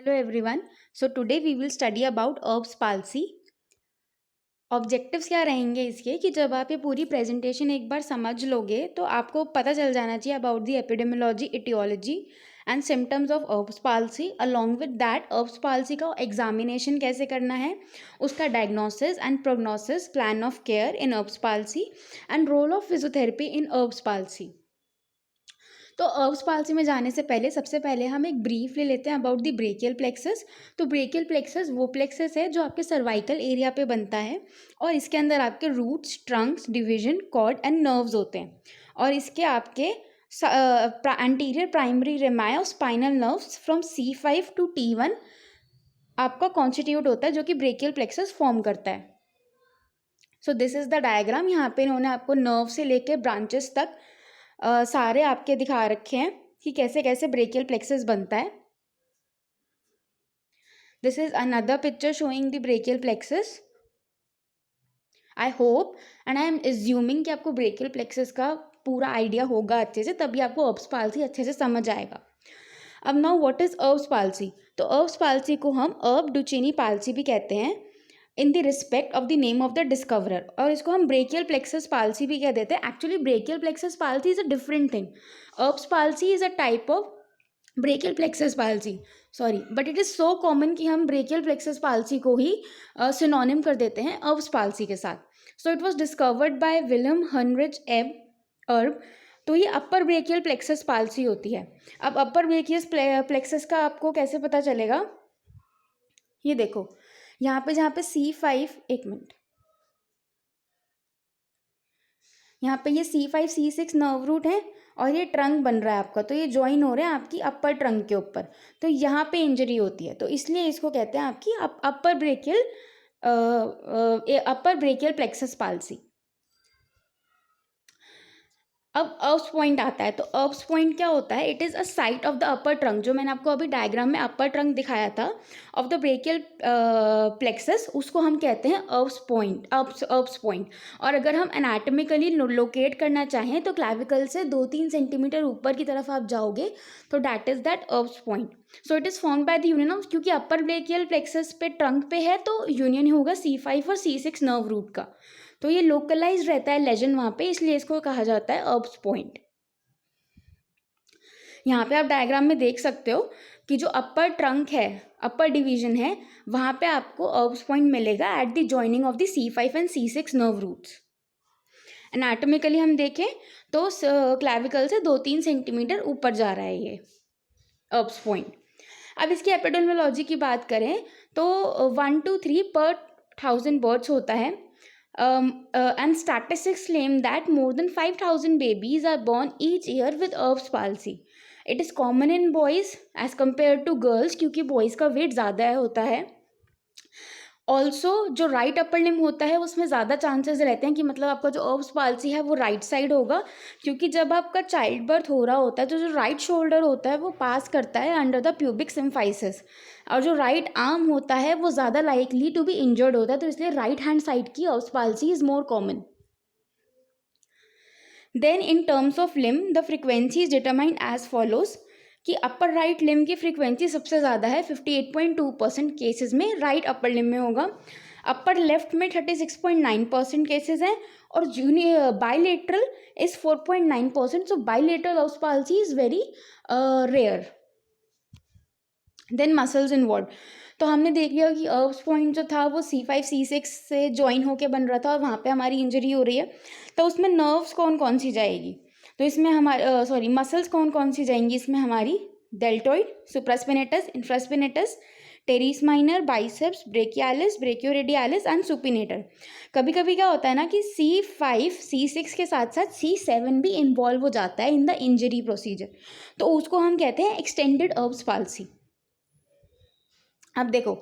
Hello everyone. So today we will study about Erb's palsy. Objectives क्या रहेंगे इसके कि जब आप ये पूरी प्रेजेंटेशन एक बार समझ लोगे तो आपको पता चल जाना चाहिए about the epidemiology, aetiology and symptoms of Erb's palsy. Along with that Erb's palsy का एग्जामिनेशन कैसे करना है, उसका diagnosis and prognosis, plan of care in Erb's palsy and role of physiotherapy in Erb's palsy. तो Erb's palsy में जाने से पहले सबसे पहले हम एक ब्रीफ ले लेते हैं अबाउट द ब्रेकियल प्लेक्सस। तो ब्रेकियल प्लेक्सस वो प्लेक्सस है जो आपके सर्वाइकल एरिया पे बनता है और इसके अंदर आपके roots, trunks, division, cord and nerves होते हैं और इसके आपके एंटीरियर प्राइमरी रेमाई और spinal nerves from C5 to T1 आपका कॉन्स्टिट्यूट होता है जो कि ब्रेकियल प्लेक्सस फॉर्म करता है। So this is the diagram. यहाँ पे इन्होंने आपको नर्व से लेके ब्रांचेस तक सारे आपके दिखा रखे हैं कि कैसे कैसे ब्रेकियल प्लेक्सस बनता है। This is another picture showing the brachial plexus. I hope and I am assuming कि आपको ब्रेकियल प्लेक्सस का पूरा आइडिया होगा अच्छे से, तभी आपको अर्ब्स पाल्सी अच्छे से समझ आएगा। अब नाउ व्हाट इज अर्ब्स पाल्सी? तो अर्ब्स पाल्सी को हम अर्ब डुचेनी पाल्सी भी कहते हैं in the respect of the name of the discoverer, और इसको हम ब्रेकियल प्लेक्सस पाल्सी भी कह देते हैं। Actually brachial plexus palsy is a different thing. Erb's palsy is a type of brachial plexus palsy, sorry, but it is so common कि हम brachial plexus palsy को ही सिनोनिम कर देते हैं अर्ब्स पाल्सी के साथ। So it was discovered by William Heinrich Erb Erb. तो ये अपर ब्रेकियल प्लेक्सस पाल्सी होती है। अब अपर ब्रेकियल प्लेक्सस का आपको कैसे पता चलेगा? ये देखो यहाँ पे, जहाँ पे C5, एक मिनट, यहाँ पे ये C5 C6 नर्व रूट है और ये ट्रंक बन रहा है आपका, तो ये ज्वाइन हो रहे हैं आपकी अपर ट्रंक के ऊपर। तो यहाँ पे इंजरी होती है, तो इसलिए इसको कहते हैं आपकी अपर ब्रेकियल प्लेक्सस पाल्सी। अब अर्ब्स पॉइंट आता है। तो अर्ब्स पॉइंट क्या होता है? It is a site of the upper trunk, जो मैंने आपको अभी डायग्राम में अपर ट्रंक दिखाया था ऑफ द ब्रेकियल प्लेक्सस, उसको हम कहते हैं अर्ब्स पॉइंट। और अगर हम एनाटॉमिकली लोकेट करना चाहें तो क्लैविकल से 2-3 सेंटीमीटर ऊपर की तरफ आप जाओगे तो that is that Erb's point. So it is form by the union of, क्योंकि अपर ब्रेकियल प्लेक्सस पे ट्रंक पे है तो यूनियन होगा C5 और C6 नर्व रूट का, तो ये लोकलाइज रहता है लेजन वहाँ पे, इसलिए इसको कहा जाता है अर्ब्स पॉइंट। यहाँ पे आप डायग्राम में देख सकते हो कि जो अपर ट्रंक है, अपर डिवीजन है, वहाँ पे आपको अर्ब्स पॉइंट मिलेगा at the joining of the C5 and C6 nerve roots. Anatomically हम देखें तो क्लैविकल से 2-3 सेंटीमीटर ऊपर जा रहा है ये अर्ब्स पॉइंट। अब इसकी एपिडेमियोलॉजी की बात करें तो 1 to 3 per 1000 बर्ड्स होता है। And statistics claim that more than 5,000 babies are born each year with Erb's palsy. It is common in boys as compared to girls, क्योंकि boys का weight ज़्यादा होता है। ऑल्सो जो राइट अपर लिम होता है उसमें ज़्यादा चांसेस रहते हैं कि मतलब आपका जो अर्ब्स पाल्सी है वो राइट साइड होगा, क्योंकि जब आपका चाइल्ड बर्थ हो रहा होता है तो जो राइट शोल्डर होता है वो पास करता है अंडर द प्यूबिक सिम्फाइसिस, और जो राइट आर्म होता है वो ज़्यादा लाइकली टू बी इंजर्ड होता है, तो इसलिए राइट हैंड साइड की Erb's palsy is more common. Then in terms of limb the frequency is determined as follows कि अपर राइट लिम की फ्रीक्वेंसी सबसे ज़्यादा है 58.2% केसेस में राइट अपर लिम में होगा। अपर लेफ्ट में 36.9% केसेस हैं और junior bilateral is 4.9%। So bilateral Erb's palsy is very rare. Then muscles involve, तो हमने देख लिया कि अर्ब्स पॉइंट जो था वो C5 C6 से ज्वाइन होके बन रहा था और वहाँ पे हमारी इंजरी हो रही है, तो उसमें नर्व्स कौन कौन सी जाएगी? तो इसमें हमारे मसल्स कौन कौन सी जाएंगी? इसमें हमारी deltoid, supraspinatus, infraspinatus, teres minor, biceps, brachialis, brachioradialis and supinator. कभी कभी क्या होता है ना कि C5 C6 के साथ साथ C7 भी इन्वॉल्व हो जाता है इन द इंजरी प्रोसीजर, तो उसको हम कहते हैं एक्सटेंडेड अर्ब्स पाल्सी। अब देखो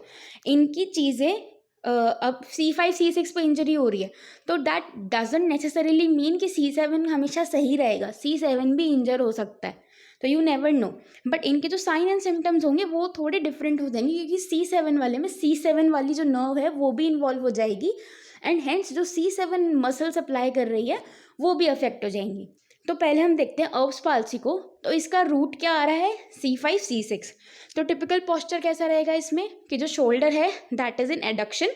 इनकी चीज़ें, अब C5 C6 पे इंजरी हो रही है तो दैट डजंट नेसेसरीली मीन कि C7 हमेशा सही रहेगा, C7 भी इंजर हो सकता है, तो यू नेवर नो। बट इनके जो साइन एंड सिम्टम्स होंगे वो थोड़े डिफरेंट हो जाएंगे, क्योंकि C7 वाले में C7 वाली जो नर्व है वो भी इन्वॉल्व हो जाएगी एंड हेंस जो C7 मसल सप्लाई कर रही है वो भी अफेक्ट हो जाएंगी। तो पहले हम देखते हैं अर्ब्स पाल्सी को। तो इसका रूट क्या आ रहा है, C5C6। तो टिपिकल पोस्चर कैसा रहेगा इसमें कि जो शोल्डर है that is in adduction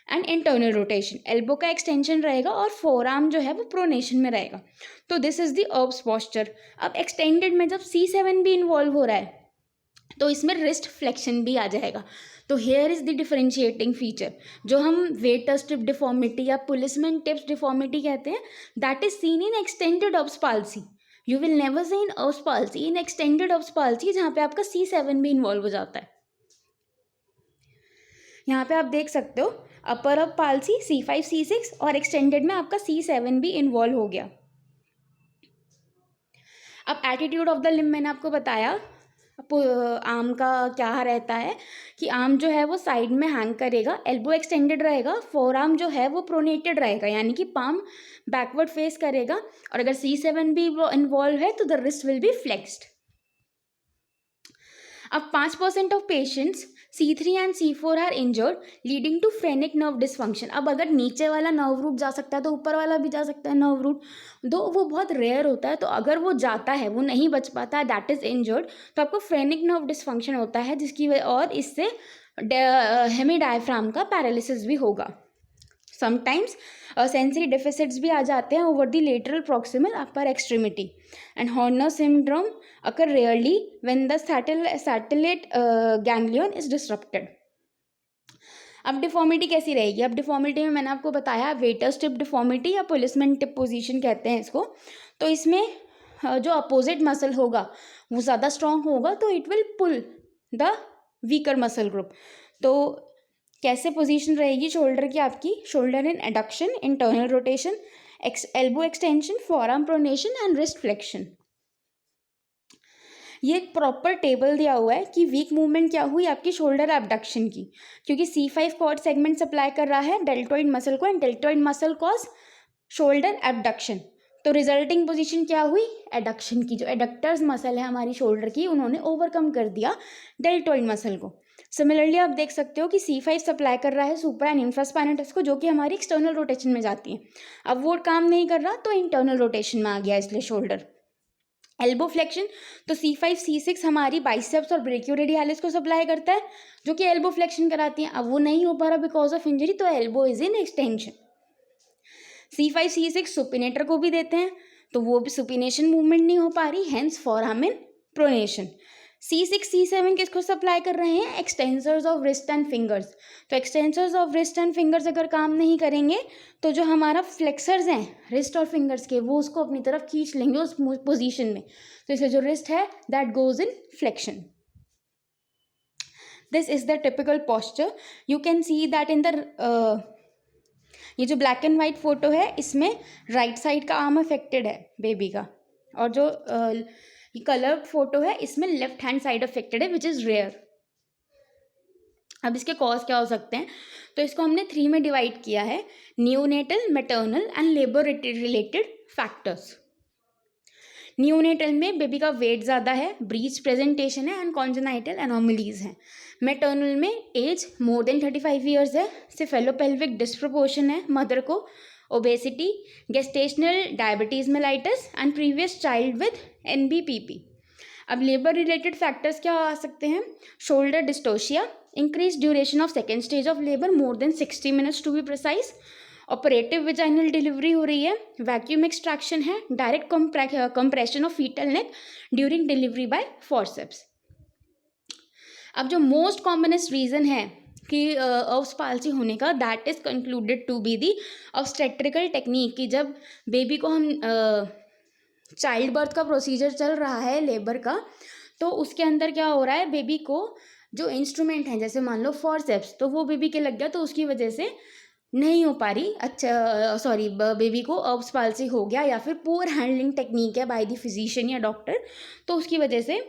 and internal rotation, elbow का एक्सटेंशन रहेगा और फोर आर्म जो है वो प्रोनेशन में रहेगा। तो दिस इज द अर्ब्स पोस्चर। अब एक्सटेंडेड में जब C7 भी इन्वॉल्व हो रहा है तो इसमें रिस्ट फ्लेक्शन भी आ जाएगा। तो here is the differentiating feature. जो हम वेटर स्ट्रिप डिफॉर्मिटी या पुलिसमैन टिप्स डिफॉर्मिटी कहते हैं that is seen in extended Erb's palsy. You will never see in Erb's palsy, in extended Erb's palsy जहाँ पे आपका C7 भी इन्वॉल्व हो जाता है। यहाँ पे आप देख सकते हो अपर अर्ब पाल्सी C5C6 और एक्सटेंडेड में आपका C7 भी इन्वॉल्व हो गया। अब एटीट्यूड ऑफ द लिम्ब मैंने आपको बताया। आर्म का क्या रहता है कि आर्म जो है वो साइड में हैंग करेगा, एल्बो एक्सटेंडेड रहेगा, फोर आर्म जो है वो प्रोनेटेड रहेगा यानी कि पाम बैकवर्ड फेस करेगा, और अगर C7 भी इन्वॉल्व है तो the wrist will be flexed. अब 5% of patients C3 and C4 are injured leading to phrenic nerve dysfunction. अब अगर नीचे वाला नर्व रूट जा सकता है तो ऊपर वाला भी जा सकता है नर्व रूट, दो वो बहुत रेयर होता है। तो अगर वो जाता है, वो नहीं बच पाता है, दैट इज इंजर्ड, तो आपको फ्रेनिक नर्व डिसफंक्शन होता है जिसकी वजह, और इससे हेमी डायफ्राम का पैरालिसिस भी होगा। समटाइम्स सेंसरी डेफिसिट्स भी आ जाते हैं over the lateral proximal upper extremity, and Horner syndrome occur rarely when the satellite ganglion is disrupted. अब डिफॉर्मिटी कैसी रहेगी? अब डिफॉर्मिटी में मैंने आपको बताया वेटर स्टिप डिफॉर्मिटी या पुलिसमैन टिप पोजीशन कहते हैं इसको। तो इसमें जो अपोजिट मसल होगा वो ज़्यादा स्ट्रॉन्ग होगा तो it will pull the weaker muscle group. तो कैसे पोजीशन रहेगी शोल्डर की आपकी? Shoulder in adduction, internal rotation, elbow extension, forearm pronation and wrist flexion. ये एक प्रॉपर टेबल दिया हुआ है कि वीक मूवमेंट क्या हुई आपकी शोल्डर एबडक्शन की, क्योंकि C5 कॉर्ड सेगमेंट सप्लाई कर रहा है डेल्टोइड मसल को, and deltoid muscle cause shoulder abduction. तो रिजल्टिंग पोजीशन क्या हुई? एडक्शन की। जो एडक्टर्स मसल है हमारी शोल्डर की उन्होंने ओवरकम कर दिया डेल्टोइड मसल को। सिमिलरली आप देख सकते हो कि C5 सप्लाई कर रहा है सुप्रा एंड इंफ्रास्पाइनल को, जो कि हमारी एक्सटर्नल रोटेशन में जाती है। अब वो काम नहीं कर रहा तो इंटरनल रोटेशन में आ गया, इसलिए शोल्डर। एल्बो फ्लेक्शन, तो C5C6 हमारी बाइसेप्स और ब्रेकियोरेडियालिस को सप्लाई करता है जो कि एल्बो फ्लेक्शन कराती हैं। अब वो नहीं हो पा रहा बिकॉज ऑफ इंजरी, तो elbow is in extension. C5C6 supinator को भी देते हैं तो वो भी सुपिनेशन मूवमेंट नहीं हो पा रही, हेंस फोरआर्म इन प्रोनेशन। C6C7 किसको सप्लाई कर रहे हैं? Extensors of wrist and fingers. तो extensors of wrist and fingers अगर काम नहीं करेंगे तो जो हमारा फ्लेक्सर्स हैं रिस्ट और फिंगर्स के, वो उसको अपनी तरफ खींच लेंगे उस पोजीशन में। तो इसलिए जो रिस्ट है that goes in flexion. This is the typical posture. You can see that in the ये जो ब्लैक एंड वाइट फोटो है इसमें राइट साइड का आर्म अफेक्टेड है बेबी का, और जो ये कलर्ड फोटो है इसमें लेफ्ट हैंड साइड अफेक्टेड है विच इज़ रेयर। अब इसके कॉज क्या हो सकते हैं? तो इसको हमने 3 में डिवाइड किया है, neonatal, maternal and labour related factors. Neonatal में बेबी का वेट ज़्यादा है, ब्रीच प्रेजेंटेशन है एंड कॉन्जेनाइटल एनोमलीज हैं। मैटरनल में एज मोर देन 35 ईयर्स है, सिफेलोपेल्विक डिस्प्रोपोर्शन है मदर को, obesity, gestational diabetes mellitus and previous child with NBPP। अब लेबर रिलेटेड फैक्टर्स क्या आ सकते हैं? Shoulder dystocia, increase duration of second stage of labour more than 60 minutes to be precise, operative vaginal delivery हो रही है, vacuum extraction है, direct compression of fetal neck during delivery by forceps. अब जो मोस्ट कॉमनेस्ट रीज़न है कि अर्ब्स palsy होने का, that is concluded to be the obstetrical technique, कि जब बेबी को हम चाइल्ड बर्थ का प्रोसीजर चल रहा है लेबर का, तो उसके अंदर क्या हो रहा है, बेबी को जो इंस्ट्रूमेंट है जैसे मान लो फॉरसेप्स, तो वो बेबी के लग गया तो उसकी वजह से नहीं हो पा रही, अच्छा सॉरी बेबी को अर्ब्स पाल्सी हो गया, या फिर पुअर हैंडलिंग टेक्निक है बाय द फिजिशियन या डॉक्टर, तो उसकी वजह से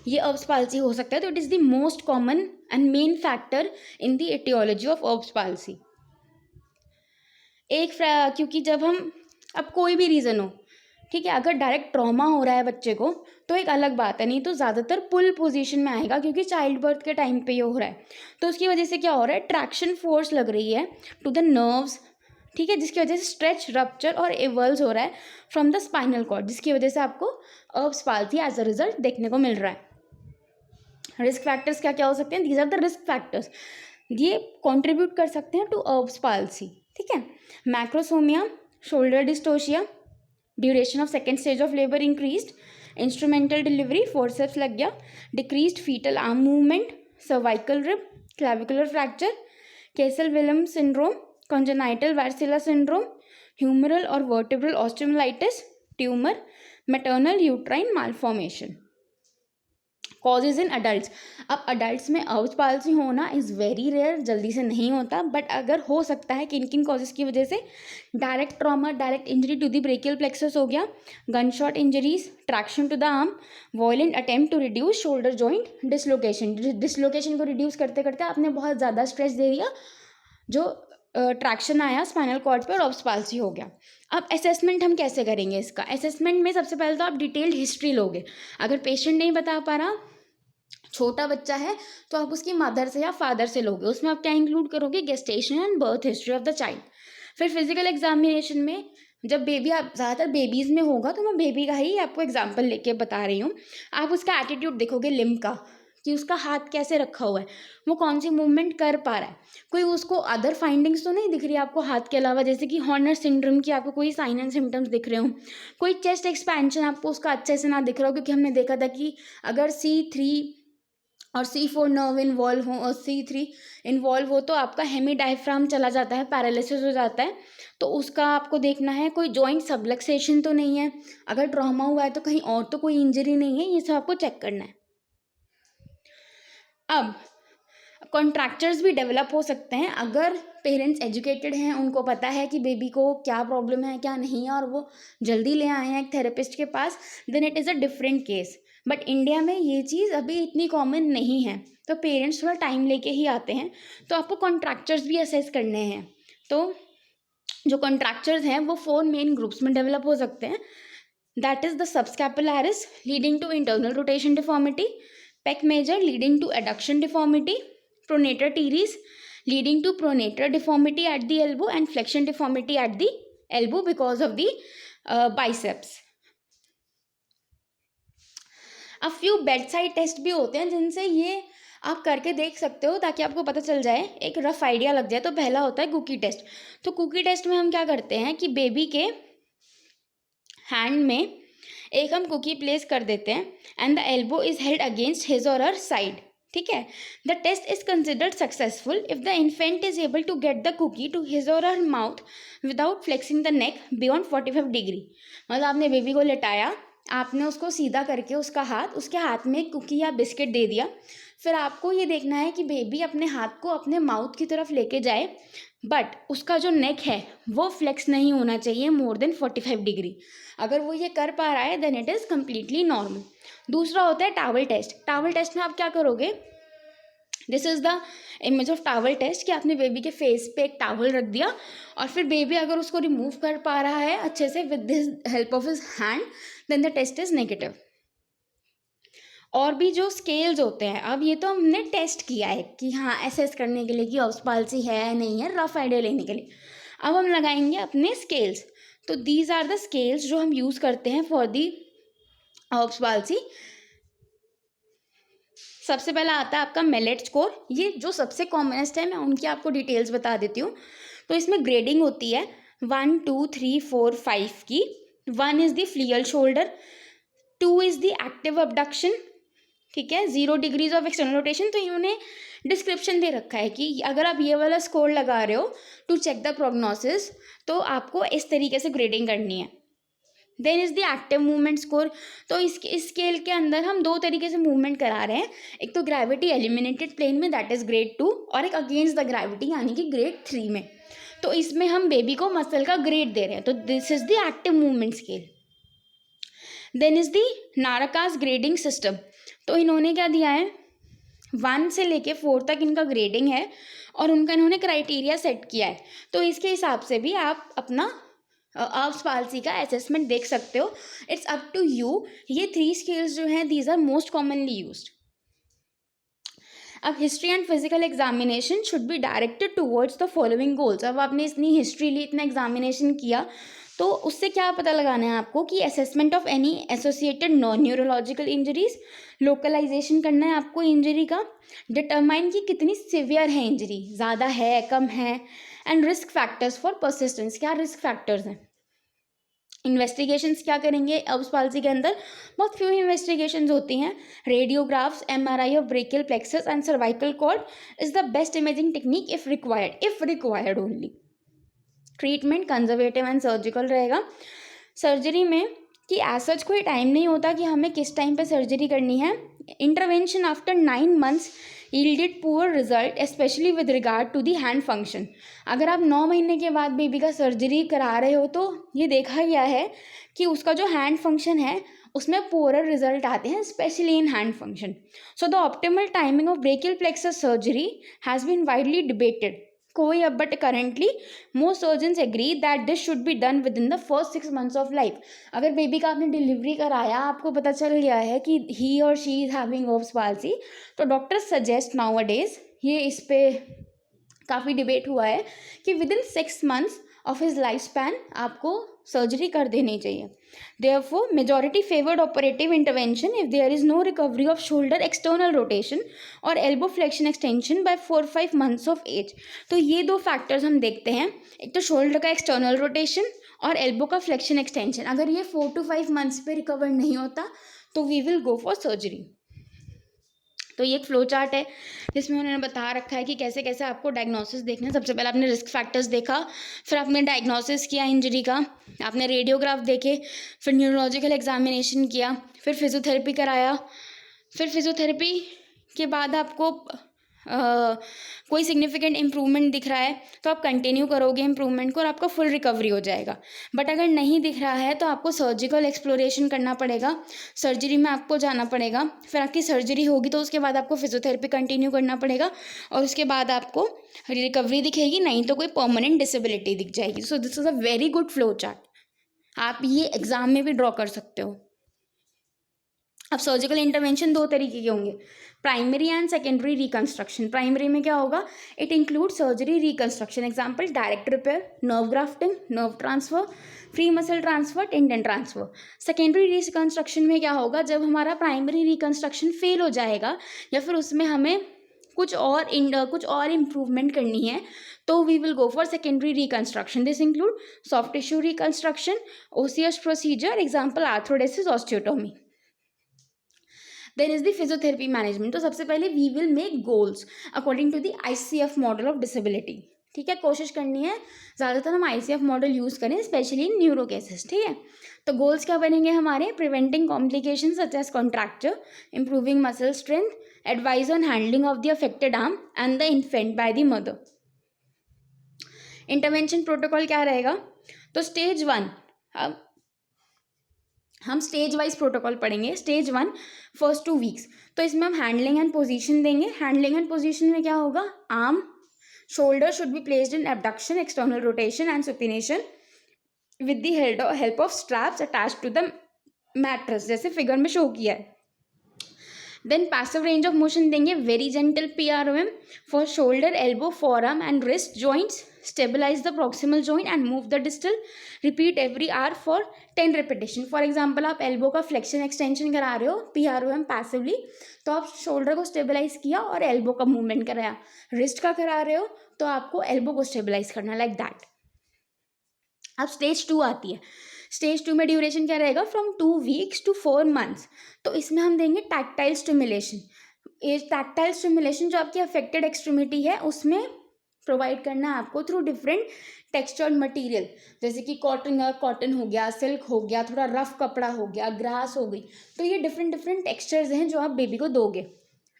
ये अर्ब्स पाल्सी हो सकता है। तो it is the most common and main factor in the aetiology of Erb's palsy. क्योंकि जब हम, अब कोई भी रीज़न हो, ठीक है, अगर डायरेक्ट ट्रॉमा हो रहा है बच्चे को तो एक अलग बात है, नहीं तो ज़्यादातर पुल पोजीशन में आएगा क्योंकि चाइल्ड बर्थ के टाइम पे ये हो रहा है। तो उसकी वजह से क्या हो रहा है, ट्रैक्शन फोर्स लग रही है टू द नर्व्स, ठीक है, जिसकी वजह से स्ट्रेच, रप्चर और एवल्स हो रहा है फ्रॉम द स्पाइनल कॉर्ड, जिसकी वजह से आपको अर्ब्स पाल्सी एज अ रिजल्ट देखने को मिल रहा है। रिस्क फैक्टर्स क्या क्या हो सकते हैं? These are the risk factors, ये कंट्रीब्यूट कर सकते हैं टू अर्ब्स पाल्सी। ठीक है, macrosomia, shoulder dystocia, duration of second stage of labour increased, instrumental delivery, forceps लग गया, decreased fetal arm movement, cervical rib, clavicular fracture, Kessel William syndrome, congenital varicella syndrome, humeral और vertebral osteomyelitis, tumour, maternal uterine malformation। Causes in adult, अब adult में Erb's palsy होना is very rare, जल्दी से नहीं होता, बट अगर हो सकता है किन किन कॉजेज की वजह से? Direct trauma, direct injury to the brachial plexus हो गया, gun shot injuries, traction to the arm, violent attempt to reduce shoulder joint dislocation, dislocation को रिड्यूस करते करते आपने बहुत ज़्यादा स्ट्रेस दे दिया, जो ट्रैक्शन आया स्पाइनल कॉर्ड पर, अर्ब्स पाल्सी हो गया। अब असेसमेंट हम कैसे करेंगे इसका? असेसमेंट में सबसे पहले तो आप डिटेल्ड हिस्ट्री लोगे। अगर पेशेंट नहीं बता पा रहा, छोटा बच्चा है, तो आप उसकी मदर से या फादर से लोगे। उसमें आप क्या इंक्लूड करोगे? Gestation and birth history of the child. फिर फिजिकल एग्जामिनेशन में जब बेबी, आप ज़्यादातर बेबीज़ में होगा तो मैं बेबी का ही आपको एग्जाम्पल लेके बता रही हूँ। आप उसका एटीट्यूड देखोगे लिम्ब का, कि उसका हाथ कैसे रखा हुआ है, वो कौन सी मूवमेंट कर पा रहा है, कोई उसको अदर फाइंडिंग्स तो नहीं दिख रही आपको हाथ के अलावा, जैसे कि हॉर्नर सिंड्रोम की आपको कोई साइन एंड सिम्टम्स दिख रहे हो, कोई चेस्ट एक्सपेंशन आपको उसका अच्छे से ना दिख रहा हो, क्योंकि हमने देखा था कि अगर C3 और C4 नर्व इन्वॉल्व हो और C3 इन्वॉल्व हो तो आपका हेमी डायफ्राम चला जाता है, पैरालिसिस हो जाता है। तो उसका आपको देखना है कोई जॉइंट सबलक्सेशन तो नहीं है, अगर ट्रॉमा हुआ है तो कहीं और तो कोई इंजरी नहीं है, ये सब आपको चेक करना है। अब कॉन्ट्रैक्चर्स भी डेवलप हो सकते हैं अगर पेरेंट्स एजुकेटेड हैं, उनको पता है कि बेबी को क्या प्रॉब्लम है क्या नहीं है, और वो जल्दी ले आए हैं एक थेरेपिस्ट के पास, then it is a different case. But India में ये चीज़ अभी इतनी कॉमन नहीं है, तो पेरेंट्स थोड़ा टाइम लेके ही आते हैं, तो आपको कॉन्ट्रैक्चर्स भी असेस करने हैं। तो जो कॉन्ट्रैक्चर्स हैं वो 4 मेन ग्रुप्स में डेवलप हो सकते हैं, that is the subscapularis leading to internal rotation deformity, pec major leading to adduction deformity, pronator teres leading to pronator deformity at the elbow, and flexion deformity at the elbow because of the biceps. अब few bedside test भी होते हैं जिनसे ये आप करके देख सकते हो, ताकि आपको पता चल जाए, एक रफ आइडिया लग जाए। तो पहला होता है कुकी टेस्ट। तो कुकी टेस्ट में हम क्या करते हैं कि बेबी के हैंड में एक हम कुकी प्लेस कर देते हैं and the elbow is held against his or her side. ठीक है, the test is considered successful if the infant is able to get the cookie to his or her mouth without flexing the neck beyond 45 degree. मतलब आपने baby को लेटाया, आपने उसको सीधा करके उसका हाथ उसके हाथ में कुकी या बिस्किट दे दिया, फिर आपको ये देखना है कि बेबी अपने हाथ को अपने माउथ की तरफ लेके जाए, बट उसका जो नेक है वो फ्लेक्स नहीं होना चाहिए मोर देन 45 डिग्री। अगर वो ये कर पा रहा है then it is completely normal. दूसरा होता है टावल टेस्ट। टावल टेस्ट में आप क्या करोगे? This is the image of towel test, कि आपने बेबी के फेस पे एक टावल रख दिया और फिर बेबी अगर उसको रिमूव कर पा रहा है अच्छे से with this help of his hand, then the test is negative. और भी जो स्केल्स होते हैं, अब ये तो हमने टेस्ट किया है कि हाँ असेस करने के लिए कि अर्ब्स पाल्सी है या नहीं है, रफ आइडिया लेने के लिए। अब हम लगाएंगे अपने स्केल्स। तो दीज आर द स्केल्स जो हम यूज़ करते हैं फॉर दी अर्ब्स पाल्सी। सबसे पहला आता है आपका मेलेट स्कोर। ये जो सबसे कॉमनेस्ट है, मैं उनकी आपको डिटेल्स बता देती हूँ। तो इसमें ग्रेडिंग होती है 1 2 3 4 5 की। 1 is the flail shoulder, 2 is the active abduction, ठीक है, 0 डिग्रीज ऑफ एक्सटर्नल रोटेशन। तो इन्होंने डिस्क्रिप्शन दे रखा है कि अगर आप ये वाला स्कोर लगा रहे हो टू चेक द प्रोग्नोसिस, तो आपको इस तरीके से ग्रेडिंग करनी है। Then is the active movement score. तो इस स्केल के अंदर हम 2 तरीके से मूवमेंट करा रहे हैं, एक तो ग्रेविटी एलिमिनेटेड प्लेन में, दैट इज़ ग्रेड 2, और एक अगेंस्ट द ग्रेविटी यानी कि ग्रेड 3 में। तो इसमें हम बेबी को मसल का ग्रेड दे रहे हैं। तो this is the active movement scale. Then is the Narakas grading system. तो इन्होंने क्या दिया है, 1 से लेके 4 तक इनका ग्रेडिंग है और उनका इन्होंने क्राइटेरिया सेट किया है। तो इसके हिसाब से भी आप अपना अर्ब्स पाल्सी का असेसमेंट देख सकते हो। It's up to you. ये 3 स्केल्स जो हैं these are most commonly used. अब history and physical examination should be directed towards the following goals. अब आपने इतनी हिस्ट्री ली, इतना एग्जामिनेशन किया, तो उससे क्या पता लगाना है आपको कि assessment of any associated non neurological injuries, localisation करना है आपको इंजरी का, डिटरमाइन कि कितनी सिवियर है इंजरी, ज़्यादा है कम है, and risk factors for persistence, क्या रिस्क फैक्टर्स हैं। इन्वेस्टिगेशंस क्या करेंगे अब्स पाल्सी के अंदर, बहुत फ्यू इन्वेस्टिगेशंस होती हैं। Radiographs, MRI of brachial plexus and cervical cord is the best imaging technique if required only. Treatment conservative and surgical रहेगा। सर्जरी में कि एज सच कोई टाइम नहीं होता कि हमें किस टाइम पे सर्जरी करनी है। Intervention after 9 months yielded poor result especially with regard to the hand function। अगर आप 9 महीने के बाद बेबी का सर्जरी करा रहे हो तो ये देखा गया है कि उसका जो हैंड फंक्शन है उसमें पोअर रिजल्ट आते हैं, especially in hand function. So the optimal timing of brachial plexus surgery has been widely debated. कोई अब but currently most surgeons agree that this should be done within the first 6 months of life. अगर baby का आपने delivery कराया, आपको पता चल गया है कि ही और she is having Erb's palsy, तो doctors suggest nowadays, ये इस पे काफ़ी डिबेट हुआ है कि within 6 months of his life span आपको सर्जरी कर देनी चाहिए। Therefore, majority favored operative intervention if there is no recovery of shoulder external rotation or elbow flexion extension by 4-5 months of age। तो ये दो फैक्टर्स हम देखते हैं, एक तो शोल्डर का एक्सटर्नल रोटेशन और एल्बो का फ्लेक्शन एक्सटेंशन। अगर ये 4 to 5 months पे रिकवर नहीं होता तो we will go for surgery. तो ये एक फ्लो चार्ट है जिसमें उन्होंने बता रखा है कि कैसे कैसे आपको डायग्नोसिस देखना है। सबसे पहले आपने रिस्क फैक्टर्स देखा, फिर आपने डायग्नोसिस किया इंजरी का, आपने रेडियोग्राफ देखे, फिर न्यूरोलॉजिकल एग्जामिनेशन किया, फिर फिजियोथेरेपी कराया, फिर फिजियोथेरेपी के बाद आपको कोई सिग्निफिकेंट इम्प्रूवमेंट दिख रहा है तो आप कंटिन्यू करोगे इम्प्रूवमेंट को और आपका फुल रिकवरी हो जाएगा। बट अगर नहीं दिख रहा है तो आपको सर्जिकल एक्सप्लोरेशन करना पड़ेगा, सर्जरी में आपको जाना पड़ेगा, फिर आपकी सर्जरी होगी तो उसके बाद आपको फिजियोथेरेपी कंटिन्यू करना पड़ेगा और उसके बाद आपको रिकवरी दिखेगी, नहीं तो कोई परमानेंट डिसेबिलिटी दिख जाएगी। So this is a very good flow chart, आप ये एग्जाम में भी ड्रॉ कर सकते हो। अब सर्जिकल इंटरवेंशन 2 तरीके के होंगे, primary and secondary reconstruction. Primary में क्या होगा, it include surgery reconstruction, example direct repair, nerve grafting, nerve transfer, free muscle transfer, tendon transfer. Secondary reconstruction में क्या होगा, जब हमारा प्राइमरी रिकंस्ट्रक्शन फेल हो जाएगा या फिर उसमें हमें कुछ और इम्प्रूवमेंट करनी है तो we will go for secondary reconstruction. This include soft tissue reconstruction, OCS procedure, example arthrodesis, osteotomy. Then is the physiotherapy management. तो सबसे पहले we will make goals according to the ICF model of disability. ठीक है, कोशिश करनी है ज़्यादातर हम ICF मॉडल यूज़ करें, स्पेशली इन न्यूरो केसेस। ठीक है, तो गोल्स क्या बनेंगे हमारे, preventing complication such as contracture, improving muscle strength, advise on handling of the affected arm and the infant by the mother. Intervention protocol क्या रहेगा, तो स्टेज 1, अब हम स्टेज वाइज प्रोटोकॉल पढ़ेंगे। स्टेज 1 फर्स्ट 2 weeks, तो इसमें हम हैंडलिंग एंड पोजीशन देंगे। हैंडलिंग एंड पोजीशन में क्या होगा, arm shoulder should be placed in abduction, external rotation and supination with the help of straps attach to the mattress, जैसे figure में शो किया है। Then passive range of motion देंगे, very gentle PROM for shoulder, elbow, forearm and wrist joints, stabilise the proximal joint and move the distal, repeat every hour for 10 repetition। For example आप elbow का flexion extension करा रहे हो PROM passively, तो आप shoulder को stabilise किया और एल्बो का मूवमेंट कराया। रिस्ट का करा रहे हो तो आपको एल्बो को स्टेबलाइज करना, लाइक दैट। अब स्टेज 2 आती है। स्टेज 2 में ड्यूरेशन क्या रहेगा, फ्रॉम 2 weeks to 4 months। तो इसमें हम देंगे टैक्टाइल स्टिमुलेशन। ये टैक्टाइल स्टिमुलेशन जो आपकी अफेक्टेड एक्सट्रीमिटी है उसमें प्रोवाइड करना है आपको थ्रू डिफरेंट टेक्सचर्ड मटेरियल, जैसे कि कॉटन हो गया, सिल्क हो गया, थोड़ा रफ कपड़ा हो गया, ग्रास हो गई। तो ये डिफरेंट टेक्सचर्स हैं जो आप बेबी को दोगे।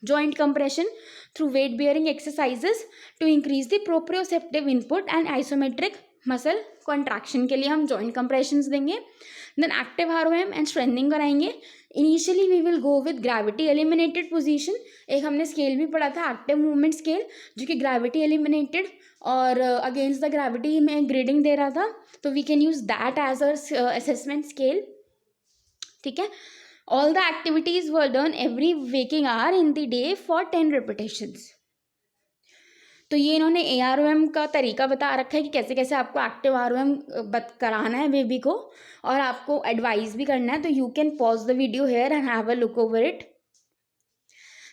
Joint compression through weight bearing exercises to increase the proprioceptive input and isometric muscle contraction के लिए हम जॉइंट कंप्रेशंस देंगे। Then active ROM and strengthening कराएंगे। Initially we will go with gravity eliminated position. एक हमने scale भी पढ़ा था, एक्टिव मूवमेंट स्केल, जो कि ग्रेविटी एलिमिनेटेड और अगेंस्ट द ग्रेविटी में ग्रेडिंग दे रहा था, तो we can use that as a assessment scale. ठीक है, All the activities were done every waking hour in the day for 10 repetitions. तो ये इन्होंने AROM का तरीका बता रखा है कि कैसे कैसे आपको एक्टिव ROM कराना है बेबी को, और आपको एडवाइस भी करना है. तो you can pause the video here and have a look over it.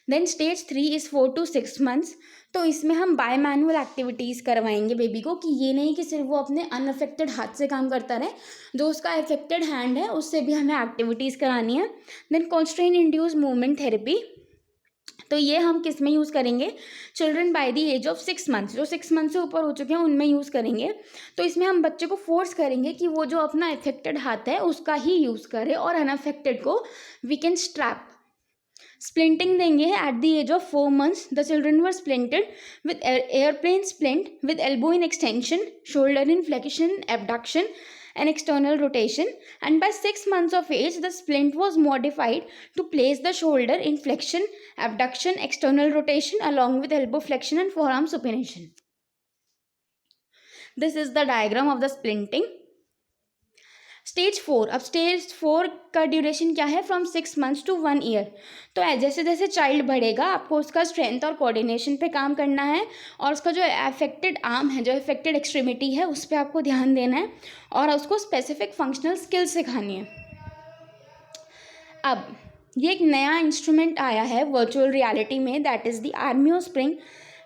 Then stage 3 is 4 to 6 months. तो इसमें हम बाय मैनुअल एक्टिविटीज़ करवाएंगे बेबी को, कि ये नहीं कि सिर्फ वो अपने अनअफेक्टेड हाथ से काम करता रहे, जो उसका अफेक्टेड हैंड है उससे भी हमें एक्टिविटीज़ करानी है. Then constrain induced movement therapy. तो ये हम किस में यूज़ करेंगे? Children by the age of 6 months. जो 6 months से ऊपर हो चुके हैं उनमें यूज़ करेंगे. तो इसमें हम बच्चे को फोर्स करेंगे कि वो जो अपना अफेक्टेड हाथ है उसका ही यूज़ करे, और अनअफेक्टेड को वी कैन स्ट्रैप. स्प्लिंटिंग देंगे. At the age of 4 months the children were splinted with airplane splint with elbow in extension, shoulder in flexion, abduction and external rotation, and by 6 months of age the splint was modified to place the shoulder in flexion, abduction, external rotation along with elbow flexion and forearm supination. This is the diagram of the splinting. Stage 4. अब stage 4 का duration क्या है? From 6 months to 1 year. तो जैसे जैसे child बढ़ेगा आपको उसका स्ट्रेंथ और कोऑर्डिनेशन पे काम करना है, और उसका जो अफेक्टेड आर्म है, जो अफेक्टेड एक्सट्रीमिटी है, उस पर आपको ध्यान देना है, और उसको स्पेसिफिक फंक्शनल स्किल्स सिखानी है. अब ये एक नया इंस्ट्रूमेंट आया है वर्चुअल रियलिटी में, that is the ArmeoSpring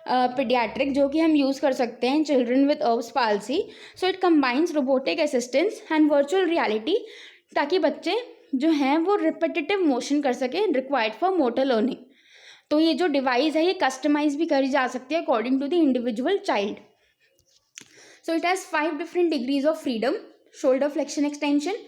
pediatric, जो कि हम यूज़ कर सकते हैं children with Erb's palsy. So it combines robotic assistance and virtual reality, ताकि बच्चे जो हैं वो रिपीटेटिव मोशन कर सकें रिक्वायर्ड फॉर मोटर लर्निंग. तो ये जो डिवाइस है ये कस्टमाइज भी करी जा सकती है according to the individual child. So it has 5 different degrees of freedom: shoulder flexion extension,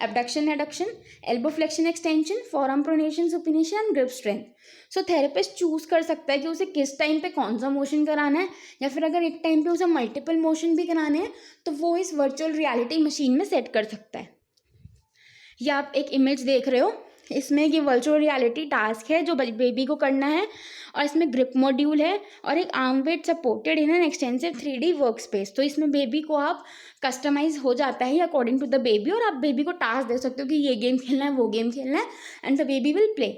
abduction adduction, elbow flexion extension, forearm pronation supination and grip strength. So therapist choose कर सकता है कि उसे किस टाइम पे कौन सा मोशन कराना है, या फिर अगर एक टाइम पे उसे मल्टीपल मोशन भी कराने हैं तो वो इस वर्चुअल रियलिटी मशीन में सेट कर सकता है. ये आप एक इमेज देख रहे हो, इसमें ये वर्चुअल रियलिटी टास्क है जो बेबी को करना है, और इसमें ग्रिप मॉड्यूल है और एक arm weight supported in an extensive 3D work space. तो इसमें बेबी को आप कस्टमाइज हो जाता है अकॉर्डिंग टू द बेबी, और आप बेबी को टास्क दे सकते हो कि ये गेम खेलना है, वो गेम खेलना है, and the baby will play.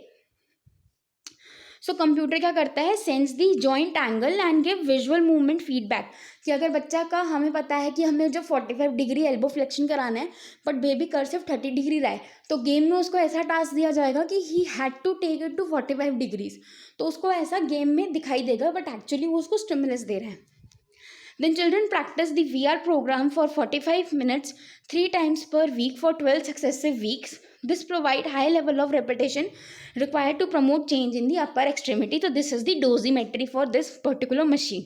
So computer क्या करता है? Sense the joint angle and give visual movement feedback. कि अगर बच्चा का, हमें पता है कि हमें जो 45 डिग्री एल्बो फ्लेक्शन कराना है, बट बेबी कर सिर्फ 30 डिग्री रहा है, तो गेम में उसको ऐसा टास्क दिया जाएगा कि he had to take it to 45 degrees. तो उसको ऐसा गेम में दिखाई देगा, बट एक्चुअली वो उसको स्टिमुलस दे रहे हैं. Then children practice the VR program for 45 minutes 3 times per week for 12 successive weeks. This provide high level of repetition required to promote change in the upper extremity. So this is the dosimetry for this particular machine.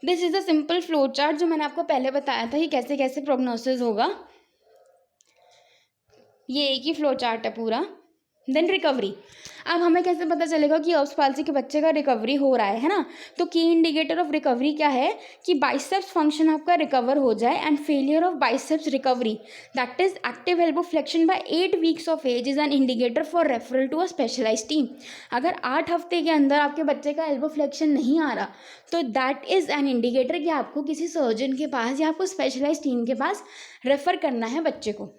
This is a simple flow chart जो मैंने आपको पहले बताया था कि कैसे कैसे prognosis होगा. ये एक ही फ्लो चार्ट है पूरा. Then recovery. अब हमें कैसे पता चलेगा कि अर्ब्स पाल्सी के बच्चे का रिकवरी हो रहा है ना? तो की इंडिकेटर ऑफ रिकवरी क्या है? कि बाइसेप्स फंक्शन आपका रिकवर हो जाए, and failure of biceps recovery, that is active elbow flexion by 8 weeks of age, is an indicator for referral to a specialised team. अगर 8 हफ्ते के अंदर आपके बच्चे का एल्बो फ्लेक्शन नहीं आ रहा, तो दैट इज एन इंडिकेटर कि आपको किसी सर्जन के पास या आपको स्पेशलाइज्ड टीम के पास रेफर करना है बच्चे को.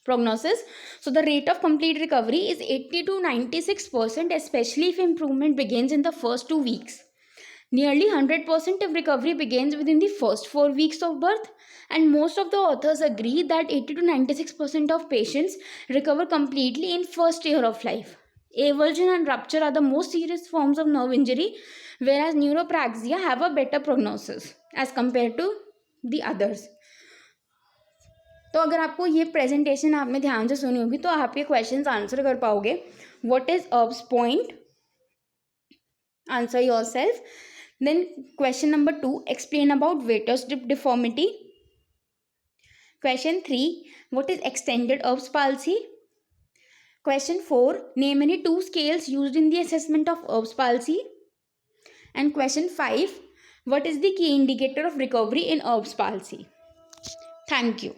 Prognosis. So the rate of complete recovery is 80 to 96%, especially if improvement begins in the first 2 weeks. Nearly 100% of recovery begins within the first 4 weeks of birth, and most of the authors agree that 80 to 96% of patients recover completely in first year of life. Avulsion and rupture are the most serious forms of nerve injury, whereas neuropraxia have a better prognosis as compared to the others. तो अगर आपको ये presentation आपने ध्यान से सुनी होगी तो आप ये क्वेश्चंस आंसर कर पाओगे. What is Erb's point? Answer yourself. Then question number 2, explain about waiter tip deformity. Question 3, what is extended Erb's palsy. Question 4, name any 2 scales used in the assessment of Erb's palsy. And question 5, what is the key indicator of recovery in Erb's palsy? Thank you.